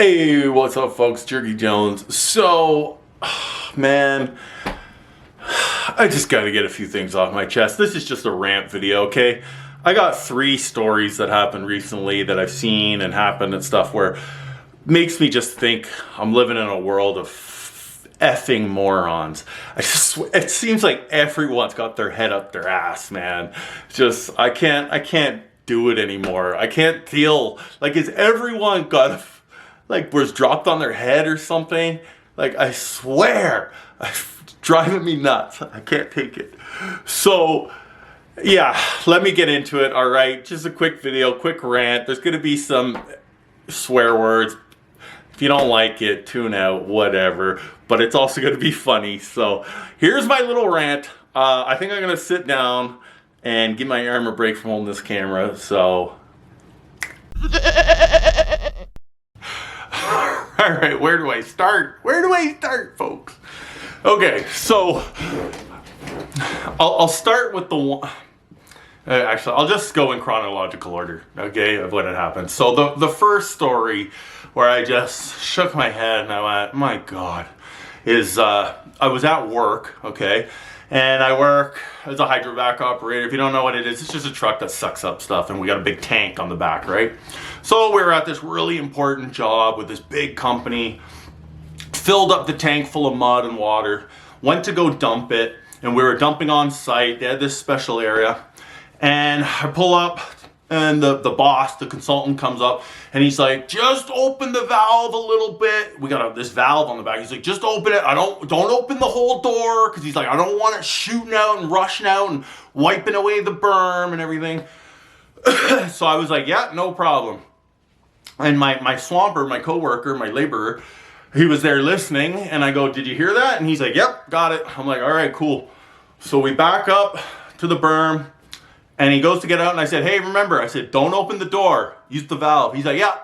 Hey, what's up, folks? Jerky Jones. So, man, I just got to get a few things off my chest. This is just a rant video, okay? I got 3 stories that happened recently that I've seen and happened and stuff where makes me just think I'm living in a world of effing morons. It seems like everyone's got their head up their ass, man. I can't do it anymore. I can't deal. Like, is everyone got was dropped on their head or something? Like, I swear, it's driving me nuts. I can't take it. So, yeah, let me get into it, all right? Just a quick video, quick rant. There's going to be some swear words. If you don't like it, tune out, whatever. But it's also going to be funny. So, here's my little rant. I think I'm going to sit down and give my arm a break from holding this camera. So... All right, where do I start? Where do I start, folks? Okay, so I'll start with the one. Actually, I'll just go in chronological order, okay, of what had happened. So the first story where I just shook my head and I went, my God, is I was at work, okay, and I work as a hydrovac operator. If you don't know what it is, it's just a truck that sucks up stuff, and we got a big tank on the back, right? So we were at this really important job with this big company, filled up the tank full of mud and water, went to go dump it, and we were dumping on site. They had this special area, and I pull up, and the boss, the consultant, comes up, and he's like, just open the valve a little bit. We got this valve on the back. He's like, just open it. Don't open the whole door, because he's like, I don't want it shooting out and rushing out and wiping away the berm and everything. So I was like, yeah, no problem. And my swamper, my coworker, my laborer, he was there listening, and I go, did you hear that? And he's like, yep, got it. I'm like, all right, cool. So we back up to the berm, and he goes to get out, and I said, hey, remember, I said, don't open the door, use the valve. He's like, yeah.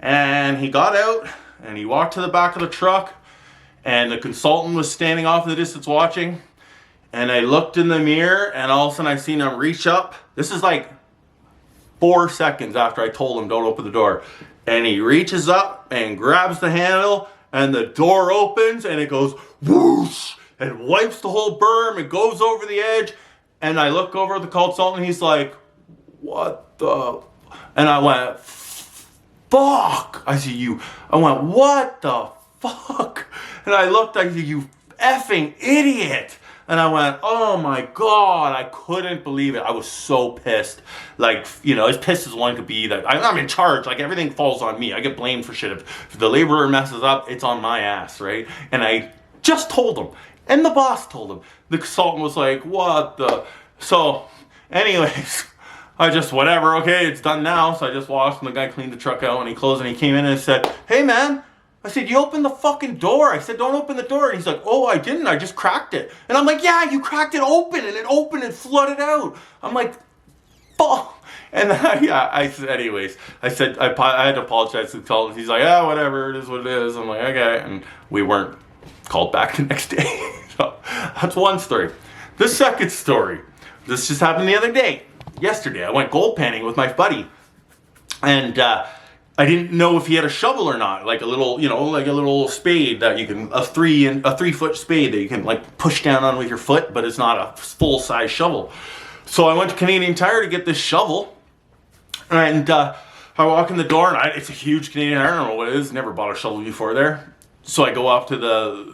And he got out, and he walked to the back of the truck, and the consultant was standing off in the distance watching, and I looked in the mirror, and all of a sudden I seen him reach up. This is like 4 seconds after I told him don't open the door. And he reaches up and grabs the handle, and the door opens, and it goes whoosh, and wipes the whole berm, and goes over the edge. And I look over at the consultant, he's like, what the? And I went, fuck. I went, what the fuck? And I looked, I said, you effing idiot. And I went, oh my God, I couldn't believe it. I was so pissed. Like, you know, as pissed as one could be that I'm in charge. Like, everything falls on me. I get blamed for shit. If the laborer messes up, it's on my ass, right? And I just told him. And the boss told him. The consultant was like, what the? So, anyways, I just, whatever, okay, it's done now. So I just watched, and the guy cleaned the truck out, and he closed, and he came in and said, hey, man. I said, you opened the fucking door. I said, don't open the door. And he's like, oh, I didn't. I just cracked it. And I'm like, yeah, you cracked it open. And it opened and flooded out. I'm like, fuck. And I said, anyways, I said, I had to apologize to the consultant. He's like, yeah, whatever. It is what it is. I'm like, okay. And we weren't called back the next day. So that's one story. The second story, this just happened the other day. Yesterday, I went gold panning with my buddy. And, I didn't know if he had a shovel or not, like a little, you know, like a little spade that you can, a 3-foot spade that you can like push down on with your foot, but it's not a full-size shovel. So I went to Canadian Tire to get this shovel, and I walk in the door, and it's a huge Canadian Tire. I don't know what it is. Never bought a shovel before there. So I go up to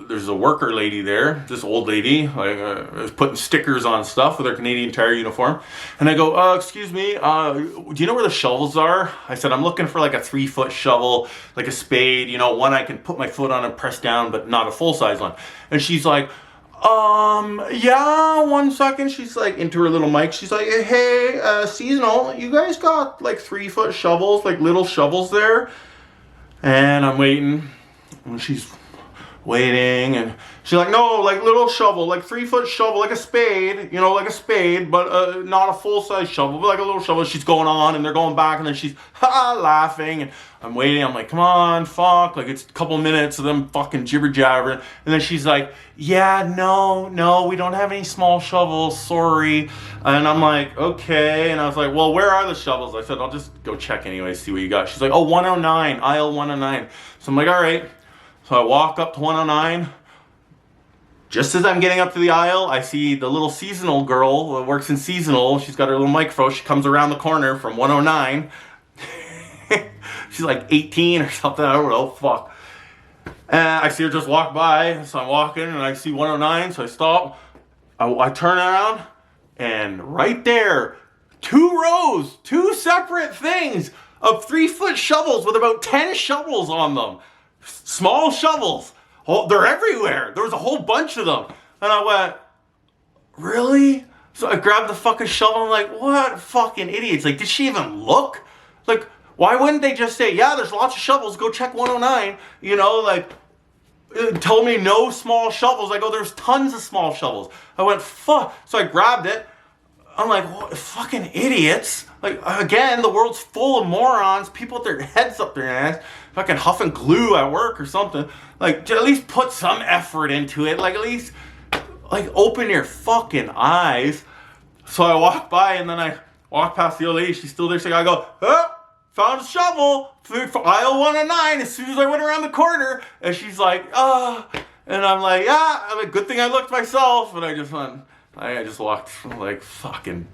there's a worker lady there, this old lady, was putting stickers on stuff with her Canadian Tire uniform. And I go, excuse me, do you know where the shovels are? I said, I'm looking for like a 3-foot shovel, like a spade, you know, one I can put my foot on and press down, but not a full-size one. And she's like, yeah, 1 second. She's like, into her little mic, she's like, hey, seasonal, you guys got like 3-foot shovels, like little shovels there? And I'm waiting. And she's waiting, and she's like, no, like little shovel, like 3-foot shovel, like a spade, like a spade, but not a full-size shovel, but like a little shovel. She's going on, and they're going back, and then she's laughing, and I'm waiting. I'm like, come on, fuck, like it's a couple minutes of them fucking jibber-jabbering, and then she's like, yeah, no, we don't have any small shovels, sorry. And I'm like, okay, and I was like, well, where are the shovels? I said, I'll just go check anyway, see what you got. She's like, oh, 109, aisle 109. So I'm like, all right. So I walk up to 109. Just as I'm getting up to the aisle, I see the little seasonal girl that works in seasonal. She's got her little microphone. She comes around the corner from 109. She's like 18 or something. I don't know. Fuck. And I see her just walk by. So I'm walking and I see 109. So I stop. I turn around. And right there, 2 rows, 2 separate things of 3-foot shovels with about 10 shovels on them. Small shovels. Oh, they're everywhere. There was a whole bunch of them. And I went, really? So I grabbed the fucking shovel. I'm like, what fucking idiots. Like, did she even look? Like, why wouldn't they just say, yeah, there's lots of shovels. Go check 109. Like, told me no small shovels. I go, there's tons of small shovels. I went, fuck. So I grabbed it. I'm like, what, fucking idiots. Like, again, the world's full of morons. People with their heads up their ass. Fucking huffing glue at work or something. Like, at least put some effort into it. Like, at least, like, open your fucking eyes. So I walk by, and then I walk past the old lady. She's still there. So I go, oh, found a shovel for aisle 109 as soon as I went around the corner. And she's like, and I'm like, yeah. I'm like, good thing I looked myself. And I just walked, like, fucking.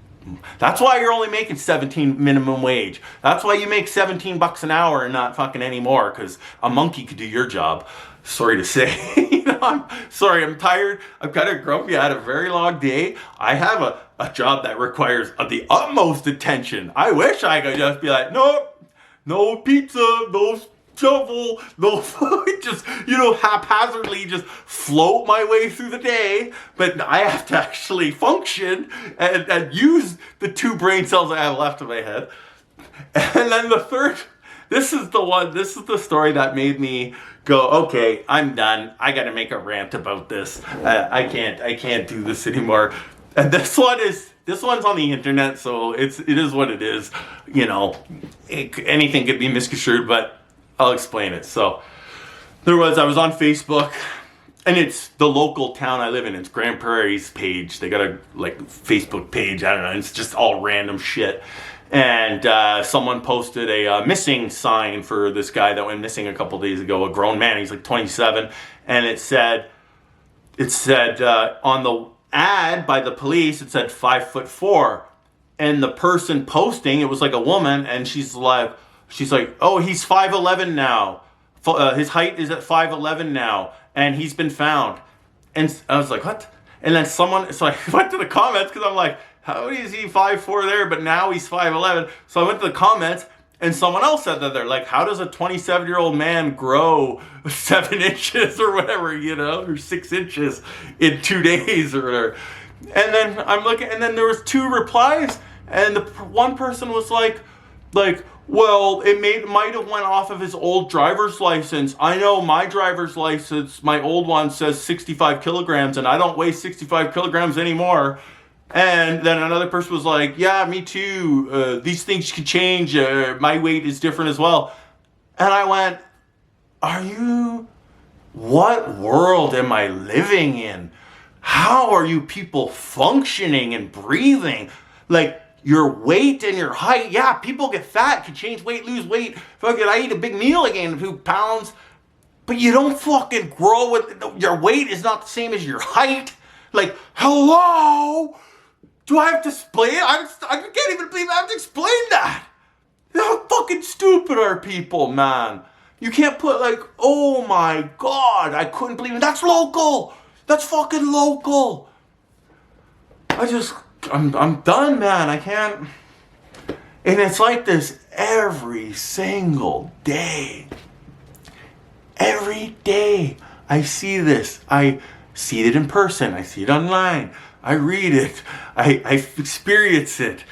That's why you're only making 17 minimum wage. That's why you make $17 an hour and not fucking anymore, because a monkey could do your job. Sorry to say. I'm sorry, I'm tired. I'm kind of grumpy. I had a very long day. I have a job that requires the utmost attention. I wish I could just be like, nope, no pizza, no shovel, no just, haphazardly just float my way through the day. But I have to actually function and use the 2 brain cells I have left in my head. And then the third, this is the story that made me go, okay, I'm done. I got to make a rant about this. I can't do this anymore. And this one's on the internet, so it is what it is. Anything could be misconstrued, but I'll explain it. So I was on Facebook, and it's the local town I live in. It's Grand Prairie's page. They got a Facebook page. I don't know. It's just all random shit. And someone posted a missing sign for this guy that went missing a couple days ago. A grown man. He's like 27, and it said on the ad by the police, it said 5'4", and the person posting, it was like a woman, and she's like, oh, he's 5'11" now. His height is at 5'11" now, and he's been found. And I was like, what? And then so I went to the comments, because I'm like, how is he 5'4" there, but now he's 5'11"? So I went to the comments, and someone else said that they're like, how does a 27-year-old man grow 7 inches or whatever, or 6 inches in 2 days or whatever? And then I'm looking, and then there was 2 replies, and the one person was like, well, it might have went off of his old driver's license. I know my driver's license, my old one says 65 kilograms, and I don't weigh 65 kilograms anymore. And then another person was like, yeah, me too. These things can change. My weight is different as well. And I went, what world am I living in? How are you people functioning and breathing? Like, your weight and your height, yeah, people get fat, can change weight, lose weight. Fucking, I eat a big meal again, a few pounds. But you don't fucking grow with, your weight is not the same as your height. Like, hello? Do I have to explain? I can't even believe I have to explain that. How fucking stupid are people, man? You can't put oh my God, I couldn't believe it. That's local. That's fucking local. I'm done, man. I can't. And it's like this every single day. Every day I see this. I see it in person. I see it online. I read it. I experience it.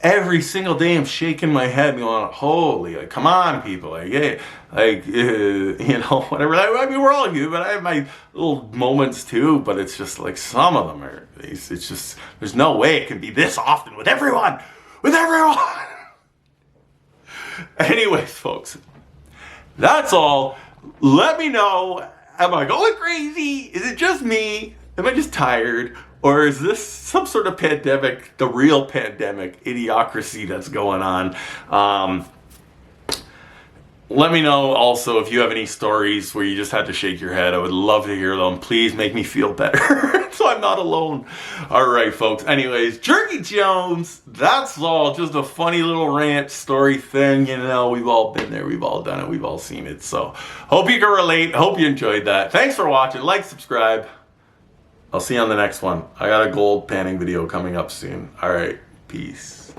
every single day I'm shaking my head going, holy, like, come on, people, like, yeah, like, you know, whatever. I mean, we're all human, but I have my little moments too, but it's just like some of them are, it's just, there's no way it can be this often with everyone. Anyways, folks, that's all. Let me know, am I going crazy? Is it just me? Am I just tired? Or is this some sort of pandemic, the real pandemic, idiocracy that's going on? Let me know also if you have any stories where you just had to shake your head. I would love to hear them. Please make me feel better so I'm not alone. All right, folks. Anyways, Jerky Jones, that's all. Just a funny little rant story thing. You know, we've all been there. We've all done it. We've all seen it. So hope you can relate. Hope you enjoyed that. Thanks for watching. Like, subscribe. I'll see you on the next one. I got a gold panning video coming up soon. All right. Peace.